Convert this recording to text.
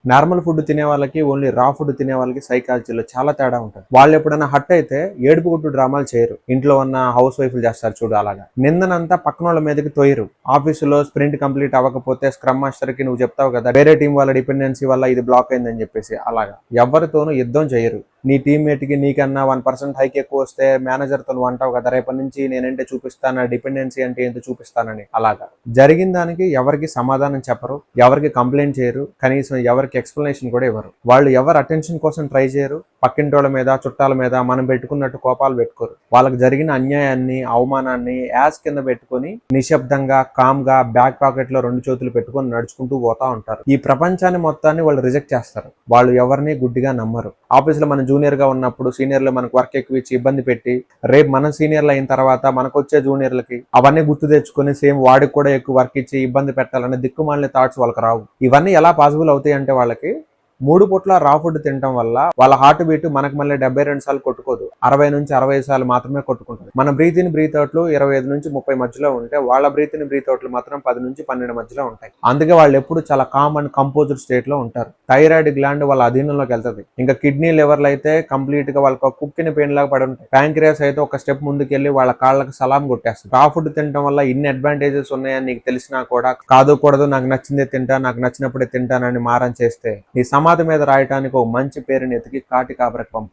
Normal food తినే వాళ్ళకి only రా ఫుడ్ తినే వాళ్ళకి సైకాలజీలో చాలా తేడా ఉంటుంది. వాళ్ళు ఎప్పుడైనా హట్ అయితే ఏడుపు గుట్టు డ్రామాలు చేయరు. ఇంట్లో ఉన్న హౌస్ వైఫ్లు చేస్తారు చూడు అలాగా. నిందనంతా పక్కన వాళ్ళ మీదకి తోయరు. ఆఫీసులో స్ప్రింట్ కంప్లీట్ అవ్వకపోతే స్క్రమ్ మాస్టర్ కి నువ్వు చెప్తావు కదా, వేరే టీం వాళ్ళ డిపెండెన్సీ వల్ల ఇది బ్లాక్ అయిందని చెప్పేసి. అలాగా ఎవరితోనూ యుద్ధం చేయరు. నీ టీమ్మేట్ కి నీకన్నా 1% హైక్ ఎక్కువ వస్తే మేనేజర్ తో నువ్వు అంటావు కదా, రేపటి నుంచి నేనంటే చూపిస్తాను, డిపెండెన్సీ అంటే ఏంటో చూపిస్తానని. అలాగా జరిగిన దానికి ఎవరికి సమాధానం చెప్పరు, ఎవరికి కంప్లైంట్ చేయరు, కనీసం ఎవరికి ఎక్స్ప్లెనేషన్ కూడా ఇవ్వరు. వాళ్ళు ఎవరు అటెన్షన్ కోసం ట్రై చేయరు. పక్కింటోళ్ళ మీద చుట్టాల మీద మనం పెట్టుకున్నట్టు కోపాలు పెట్టుకోరు. వాళ్ళకి జరిగిన అన్యాయాన్ని అవమానాన్ని యాస్ కింద పెట్టుకుని నిశ్శబ్దంగా కామ్ గా బ్యాక్ పాకెట్ లో 2 చేతులు పెట్టుకుని నడుచుకుంటూ పోతా ఉంటారు. ఈ ప్రపంచాన్ని మొత్తాన్ని వాళ్ళు రిజెక్ట్ చేస్తారు. వాళ్ళు ఎవరిని గుడ్డిగా నమ్మరు. ఆఫీస్ లో మనం జూనియర్ గా ఉన్నప్పుడు సీనియర్లు మనకు వర్క్ ఎక్కువ ఇచ్చి ఇబ్బంది పెట్టి రేపు మనం సీనియర్లు అయిన తర్వాత మనకు వచ్చే జూనియర్లకి అవన్నీ గుర్తు తెచ్చుకుని సేమ్ వాడికి కూడా ఎక్కువ వర్క్ ఇచ్చి ఇబ్బంది పెట్టాలనే దిక్కుమాలిన థాట్స్ వాళ్ళకి రావు. ఇవన్నీ ఎలా పాసిబుల్ అవుతాయి అంటే వాళ్ళకి 3 పూట్ల రా ఫుడ్ తినడం వల్ల వాళ్ళ హార్ట్ బీట్ మనకు మళ్ళీ 72 సార్లు కొట్టుకోదు, 60 నుంచి 65 సార్లు మాత్రమే కొట్టుకుంటుంది. మన బ్రీత్ ఇన్ బ్రీత్ అవుట్లు 25 నుంచి 30 మధ్యలో ఉంటే వాళ్ళ బ్రీత్ ఇన్ బ్రీత్ అవుట్లు మాత్రం 10 నుంచి 12 మధ్యలో ఉంటాయి. అందుకే వాళ్ళు ఎప్పుడు చాలా కామ్ అండ్ కంపోజ్డ్ స్టేట్ లో ఉంటారు. థైరాయిడ్ గ్లాండ్ వాళ్ళ అధీనంలోకి వెళ్తుంది. ఇంకా కిడ్నీ లివర్లు అయితే కంప్లీట్ గా వాళ్ళకి కుక్కిన పెయిన్ లాగా పడి ఉంటాయి. ప్యాంక్రియాస్ అయితే ఒక స్టెప్ ముందుకెళ్లి వాళ్ళ కాళ్ళకి సలాం కొట్టేస్తుంది. రా ఫుడ్ తినడం వల్ల ఇన్ని అడ్వాంటేజెస్ ఉన్నాయని నీకు తెలిసినా కూడా కాదు కూడదు, నాకు నచ్చిందే తింటా, నాకు నచ్చినప్పుడే తింటానని మారం చేస్తే నీ సమాధి మీద రాయటానికి ఒక మంచి పేరుని ఎతికి కాటి కాబరకు పంపు.